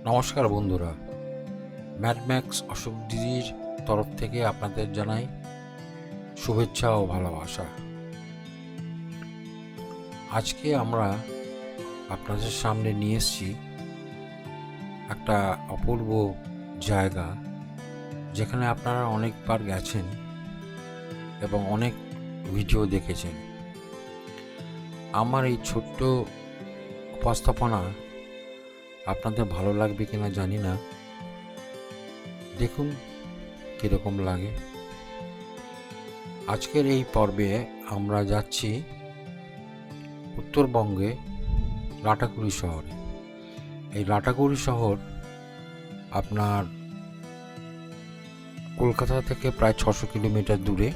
নমস্কার বন্ধুরা, ম্যাডম্যাক্স অশোক দিদির তরফ থেকে আপনাদের জানাই শুভেচ্ছা ও ভালোবাসা। আজকে আমরা আপনাদের সামনে নিয়ে এসেছি একটা অপূর্ব জায়গা, যেখানে আপনারা অনেকবার গেছেন এবং অনেক ভিডিও দেখেছেন। আমার এই ছোট্ট উপস্থাপনা আপনাদের ভালো লাগবে কিনা জানি না, দেখুন কীরকম লাগে। আজকের এই পর্বে আমরা যাচ্ছি উত্তরবঙ্গে লাটাগুড়ি শহরে। এই লাটাগুড়ি শহর আপনার কলকাতা থেকে প্রায় 600 কিলোমিটার দূরে,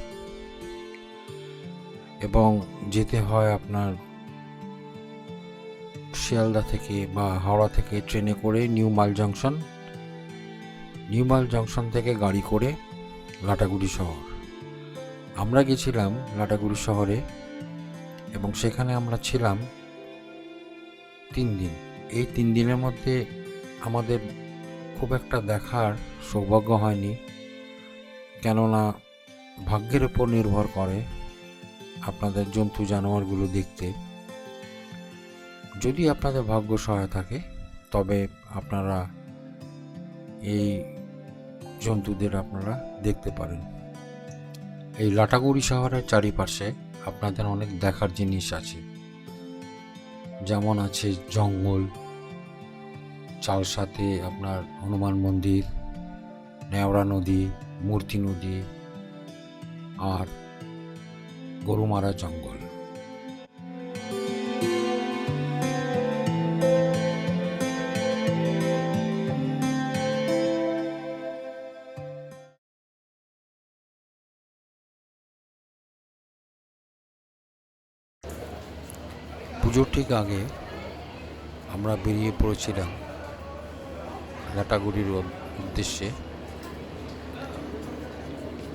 এবং যেতে হয় আপনার শিয়ালদা থেকে বা হাওড়া থেকে ট্রেনে করে নিউ মাল জংশন থেকে গাড়ি করে লাটাগুড়ি শহর। আমরা গেছিলাম লাটাগুড়ি শহরে এবং সেখানে আমরা ছিলাম 3 দিন। এই 3 দিনের মধ্যে আমাদের খুব একটা দেখার সৌভাগ্য হয়নি, কেননা ভাগ্যের উপর নির্ভর করে আপনাদের জন্তু জানোয়ারগুলো দেখতে। যদি আপনাদের ভাগ্য সহায় থাকে তবে আপনারা এই জন্তুদের আপনারা দেখতে পারেন। এই লাটাগুড়ি শহরের চারিপাশে আপনাদের অনেক দেখার জিনিস আছে, যেমন আছে জঙ্গল, চালসাতে আপনার হনুমান মন্দির, নেওড়া নদী, মূর্তি নদী আর গরুমারা জঙ্গল। পুজোর ঠিক আগে আমরা বেরিয়ে পড়েছিলাম লাটাগুড়ির উদ্দেশ্যে।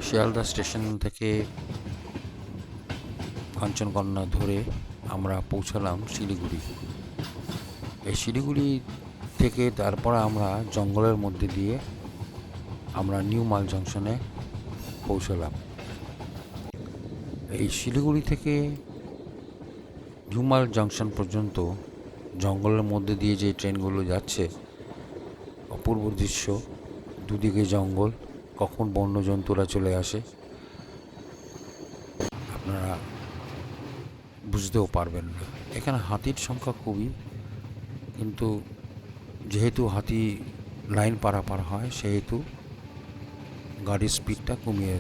শিয়ালদা স্টেশন থেকে কাঞ্চনকন্যা ধরে আমরা পৌঁছালাম শিলিগুড়ি। এই শিলিগুড়ি থেকে তারপর আমরা জঙ্গলের মধ্যে দিয়ে আমরা নিউ মাল জংশনে পৌঁছালাম। এই শিলিগুড়ি থেকে নিউ মাল জংশন পর্যন্ত জঙ্গলের মধ্যে দিয়ে যে ট্রেনগুলো যাচ্ছে, অপূর্ব দৃশ্য। দুদিকে জঙ্গল, কখন বন্যজন্তুরা চলে আসে আপনারা বুঝতেও পারবেন না। এখানে হাতির সংখ্যা খুবই, কিন্তু যেহেতু হাতি লাইন পারাপার হয় সেহেতু গাড়ির স্পিডটা কমিয়ে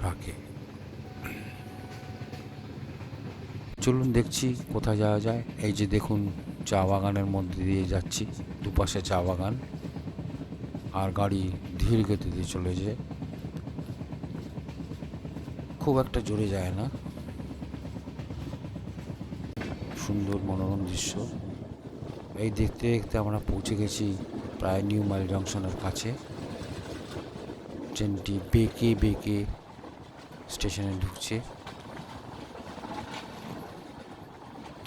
রাখে। চলুন দেখছি কোথায় যাওয়া যায়। এই যে দেখুন, চা বাগানের মধ্যে দিয়ে যাচ্ছি, দুপাশে চা বাগান, আর গাড়ি ধীর গতিতে চলে যায়, খুব একটা জোরে যায় না। সুন্দর মনোরম দৃশ্য। এই দেখতে দেখতে আমরা পৌঁছে গেছি প্রায় নিউ মাইল জংশনের কাছে। ট্রেনটি বেঁকে বেঁকে স্টেশনে ঢুকছে।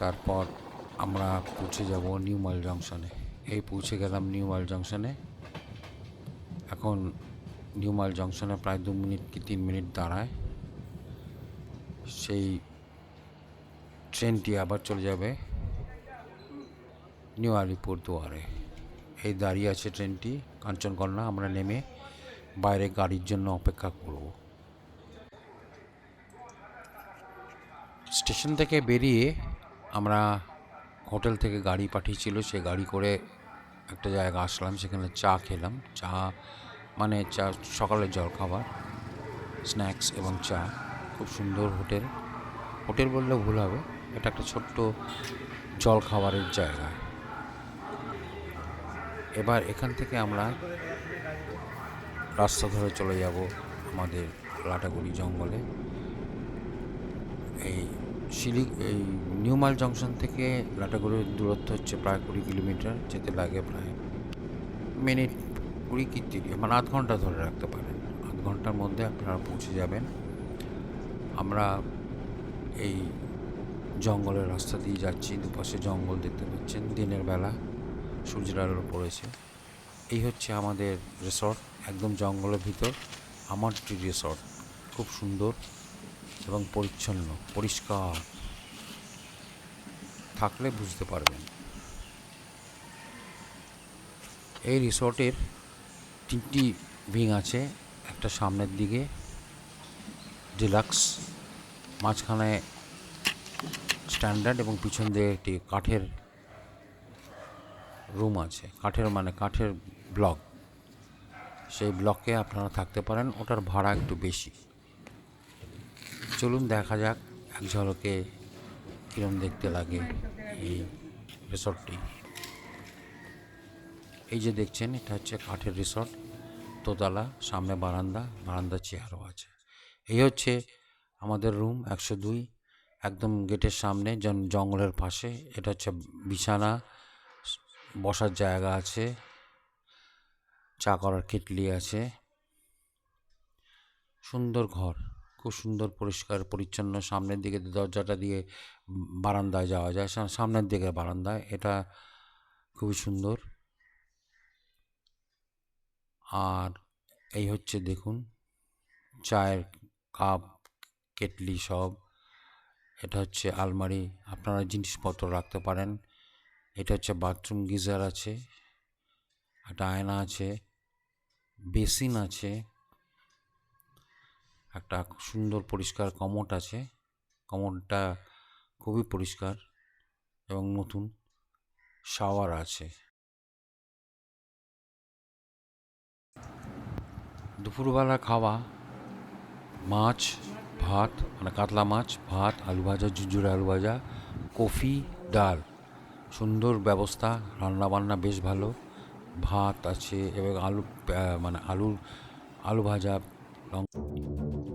তারপর আমরা পৌঁছে যাব নিউ মাইল জংশনে। এই পৌঁছে গেলাম নিউ মাইল জংশনে। এখন নিউ মাইল জংশনে প্রায় 2 মিনিট কি 3 মিনিট দাঁড়ায়। সেই ট্রেনটি আবার চলে যাবে নিউ আলিপুর দুয়ারে। এই দাঁড়িয়ে আছে ট্রেনটি কাঞ্চনকন্যা। আমরা নেমে বাইরে গাড়ির জন্য অপেক্ষা করব। স্টেশন থেকে বেরিয়ে আমরা হোটেল থেকে গাড়ি পাঠিয়েছিল, সে গাড়ি করে একটা জায়গা আসলাম, সেখানে চা খেলাম। চা মানে চা, সকালের জলখাবার, স্ন্যাক্স এবং চা। খুব সুন্দর হোটেল। হোটেল বললে ভুল হবে, এটা একটা ছোট্ট জলখাবারের জায়গা। এবার এখান থেকে আমরা রাস্তা ধরে চলে যাব আমাদের লাটাগুড়ি জঙ্গলে। এই নিউ মাল জংশন থেকে লাটাগুড়ির দূরত্ব হচ্ছে প্রায় 20 কিলোমিটার। যেতে লাগে প্রায় মিনিট 20 কি 30, মানে আধ ঘন্টা ধরে রাখতে পারেন। আধ ঘন্টার মধ্যে আপনারা পৌঁছে যাবেন। আমরা এই জঙ্গলের রাস্তা দিয়ে যাচ্ছি, দুপাশে জঙ্গল দেখতে পাচ্ছেন। দিনের বেলা সূর্যের আলো পড়েছে, এই হচ্ছে আমাদের রিসর্ট, একদম জঙ্গলের ভিতর আমার ট্রি রিসর্ট। খুব সুন্দর এবং পরিচ্ছন্ন, পরিষ্কার, থাকলে বুঝতে পারবেন। এই রিসর্টের 3টি উইং আছে, একটা সামনের দিকে ডিলাক্স, মাঝখানে স্ট্যান্ডার্ড এবং পিছন দিকে একটি কাঠের রুম আছে, কাঠের ব্লক। সেই ব্লকে আপনারা থাকতে পারেন, ওটার ভাড়া একটু বেশি। চলুন দেখা যাক এক ঝলকে কীরকম দেখতে লাগে এই রিসর্টটি। এই যে দেখছেন, এটা হচ্ছে কাঠের রিসর্ট, দোতলা, সামনে বারান্দা চেয়ারও আছে। এই হচ্ছে আমাদের রুম 102, একদম গেটের সামনে, জঙ্গলের পাশে। এটা হচ্ছে বিছানা, বসার জায়গা আছে, চা করার কেটলি আছে। সুন্দর ঘর, খুব সুন্দর, পরিষ্কার পরিচ্ছন্ন। সামনের দিকে দরজাটা দিয়ে বারান্দায় যাওয়া যায়, সামনের দিকে বারান্দায়। এটা খুবই সুন্দর। আর এই হচ্ছে দেখুন, চায়ের কাপ, কেটলি সব। এটা হচ্ছে আলমারি, আপনারা জিনিসপত্র রাখতে পারেন। এটা হচ্ছে বাথরুম, গিজার আছে, একটা আয়না আছে, বেসিন আছে, একটা সুন্দর পরিষ্কার কমোড আছে। কমোডটা খুবই পরিষ্কার এবং নতুন। শাওয়ার আছে। দুপুরবেলা খাওয়া মাছ ভাত, মানে কাতলা মাছ, ভাত, আলু ভাজা, ঝুরঝুরে আলু ভাজা, কফি, ডাল। সুন্দর ব্যবস্থা, রান্নাবান্না বেশ ভালো। ভাত আছে এবং আলু ভাজা।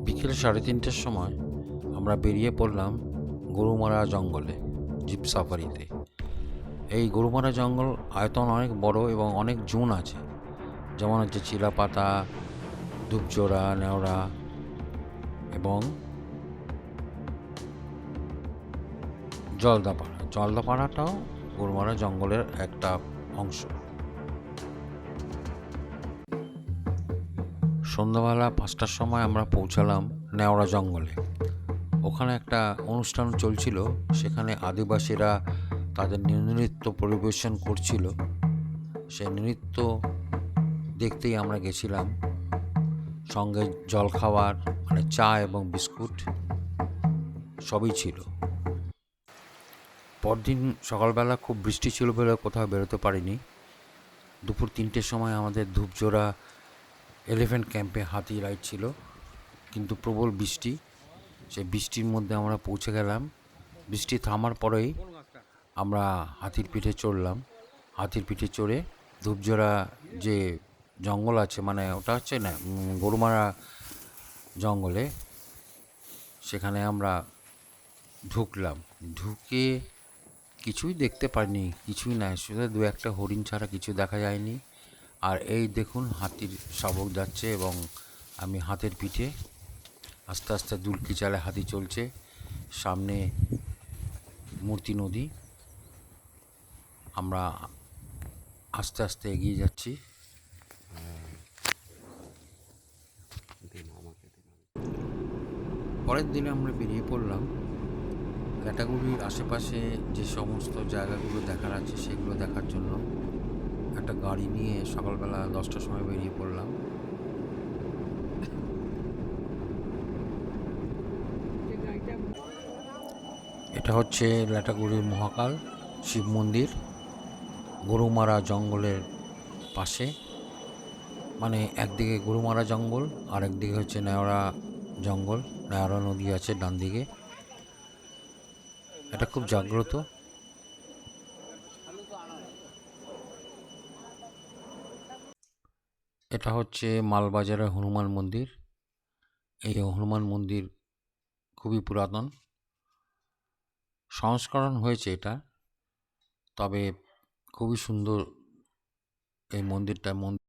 বিকেল 3:30টার সময় আমরা বেরিয়ে পড়লাম গরুমারা জঙ্গলে, জিপ সাফারিতে। এই গরুমারা জঙ্গল আয়তন অনেক বড় এবং অনেক জোন আছে, যেমন হচ্ছে চিলাপাতা, ধূপজোড়া, নেওড়া এবং জলদাপাড়াটাও গরুমারা জঙ্গলের একটা অংশ। সন্ধ্যাবেলা 5টার সময় আমরা পৌঁছালাম নেওড়া জঙ্গলে। ওখানে একটা অনুষ্ঠান চলছিল, সেখানে আদিবাসীরা তাদের নৃত্য পরিবেশন করছিল। সেই নৃত্য দেখতেই আমরা গেছিলাম, সঙ্গে জলখাবার, মানে চা এবং বিস্কুট সবই ছিল। পরদিন সকালবেলা খুব বৃষ্টি ছিল বলে কোথাও বেরোতে পারিনি। দুপুর 3টের সময় আমাদের ধূপজোড়া এলিফ্যান্ট ক্যাম্পে হাতি রাইড ছিল, কিন্তু প্রবল বৃষ্টি। সেই বৃষ্টির মধ্যে আমরা পৌঁছে গেলাম। বৃষ্টি থামার পরেই আমরা হাতির পিঠে চড়লাম। হাতির পিঠে চড়ে ধূপজোড়া যে জঙ্গল আছে, মানে ওটা হচ্ছে না গরুমারা জঙ্গলে, সেখানে আমরা ঢুকলাম। ঢুকে কিছুই দেখতে পারিনি, কিছুই নাই, শুধু 2-1টা হরিণ ছাড়া কিছু দেখা যায়নি। আর এই দেখুন, হাতির শাবক যাচ্ছে এবং আমি হাতের পিঠে। আস্তে আস্তে দুলকি চালে হাতি চলছে, সামনে মূর্তি নদী। আমরা আস্তে আস্তে এগিয়ে যাচ্ছি। পরের দিনে আমরা বেরিয়ে পড়লাম লাটাগুড়ির আশেপাশে যে সমস্ত জায়গাগুলো দেখার আছে সেগুলো দেখার জন্য। একটা গাড়ি নিয়ে সকালবেলা 10টার সময় বেরিয়ে পড়লাম। এটা হচ্ছে লাটাগুড়ির মহাকাল শিব মন্দির, গরুমারা জঙ্গলের পাশে। মানে একদিকে গরুমারা জঙ্গল আর একদিকে হচ্ছে নেওড়া জঙ্গল, নেওড়া নদী আছে ডান দিকে। এটা খুব জাগ্রত। এটা হচ্ছে মালবাজারের হনুমান মন্দির। এই হনুমান মন্দির খুবই পুরাতন, সংস্করণ হয়েছে এটা, তবে খুবই সুন্দর এই মন্দিরটা। মন্দিরের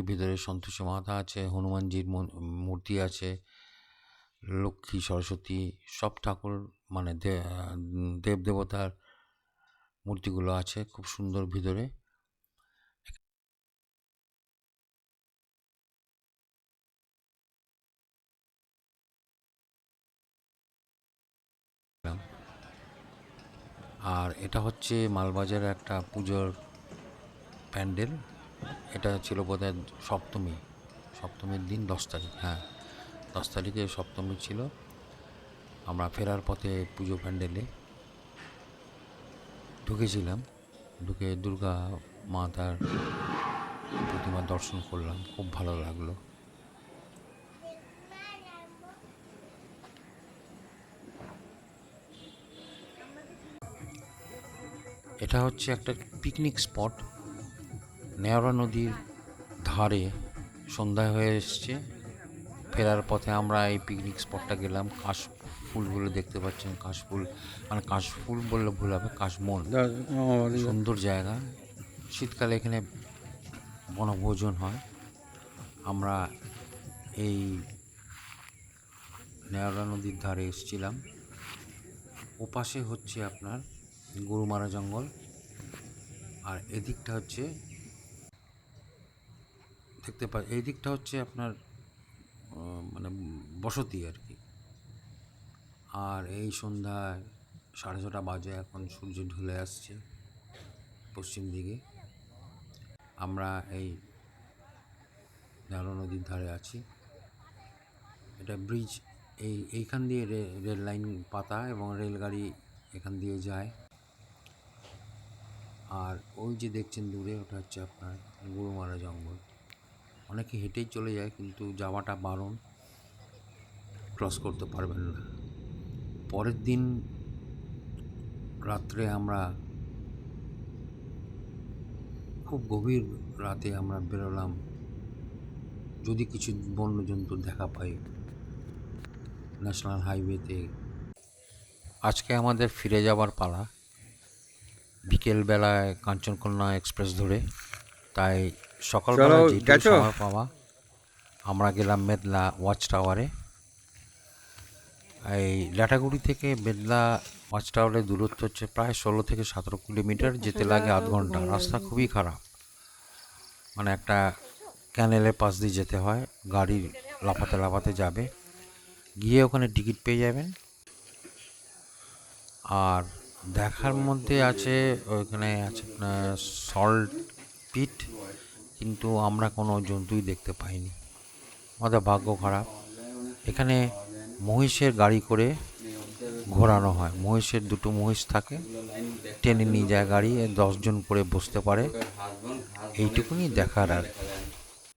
ভিতরে সন্তোষী মাতা আছে, হনুমানজির মূর্তি আছে, লক্ষ্মী, সরস্বতী সব ঠাকুর মানে দেব দেবতার মূর্তিগুলো আছে খুব সুন্দর ভিতরে। আর এটা হচ্ছে মালবাজারের একটা পুজোর প্যান্ডেল। এটা ছিল বোধহয় সপ্তমীর দিন 10 তারিখ, হ্যাঁ 10 তারিখে সপ্তমী ছিল। আমরা ফেরার পথে পুজো প্যান্ডেলে ঢুকেছিলাম, ঢুকে দুর্গা মাতার প্রতিমা দর্শন করলাম, খুব ভালো লাগলো। এটা হচ্ছে একটা পিকনিক স্পট, নেওড়া নদীর ধারে। সন্ধ্যা হয়ে এসছে, ফেরার পথে আমরা এই পিকনিক স্পটটা গেলাম। কাশফুলগুলো দেখতে পাচ্ছেন, কাশফুল মানে কাশফুল বললে ভুল হবে, কাশমন। সুন্দর জায়গা, শীতকালে এখানে বনভোজন হয়। আমরা এই নেওড়া নদীর ধারে এসেছিলাম। ওপাশে হচ্ছে আপনার গরুমারা জঙ্গল, আর এদিকটা হচ্ছে এই দিকটা হচ্ছে আপনার মানে বসতি আর কি। আর এই সন্ধ্যায় 6:30 বাজে, এখন সূর্য ঢলে আসছে পশ্চিম দিকে। আমরা এই নেওড়া নদীর ধারে আছি। এটা ব্রিজ, এইখান দিয়ে রেল লাইন পাতা এবং রেলগাড়ি এখান দিয়ে যায়। আর ওই যে দেখছেন দূরে, ওটা হচ্ছে আপনার গরুমারা জঙ্গল। অনেকে হেঁটেই চলে যায়, কিন্তু যাওয়াটা বারণ, ক্রস করতে পারবেন না। পরের দিন রাত্রে আমরা খুব গভীর রাতে আমরা বেরোলাম, যদি কিছু বন্যজন্তু দেখা পাই ন্যাশনাল হাইওয়েতে। আজকে আমাদের ফিরে যাবার পালা, বিকেলবেলায় কাঞ্চনকন্যা এক্সপ্রেস ধরে। তাই সকালবেলা যেটুকু সময় পাওয়া, আমরা গেলাম মেদলা ওয়াচ টাওয়ারে। এই লাটাগুড়ি থেকে মেদলা ওয়াচ টাওয়ারের দূরত্ব হচ্ছে প্রায় 16 থেকে 17 কিলোমিটার, যেতে লাগে আধ ঘন্টা। রাস্তা খুবই খারাপ, মানে একটা ক্যানেলের পাশ দিয়ে যেতে হয়, গাড়ি লাফাতে লাফাতে যাবে। গিয়ে ওখানে টিকিট পেয়ে যাবেন। আর দেখার মধ্যে আছে, ওইখানে আছে আপনার সল্ট পিট, কিন্তু আমরা কোনো জন্তুই দেখতে পাইনি, আমাদের ভাগ্য খারাপ। এখানে মহিষের গাড়ি করে ঘোরানো হয়, মহিষের 2টো মহিষ থাকে, টেনে নিয়ে যায় গাড়ি, 10 জন করে বসতে পারে। এইটুকুনি দেখার আর কি।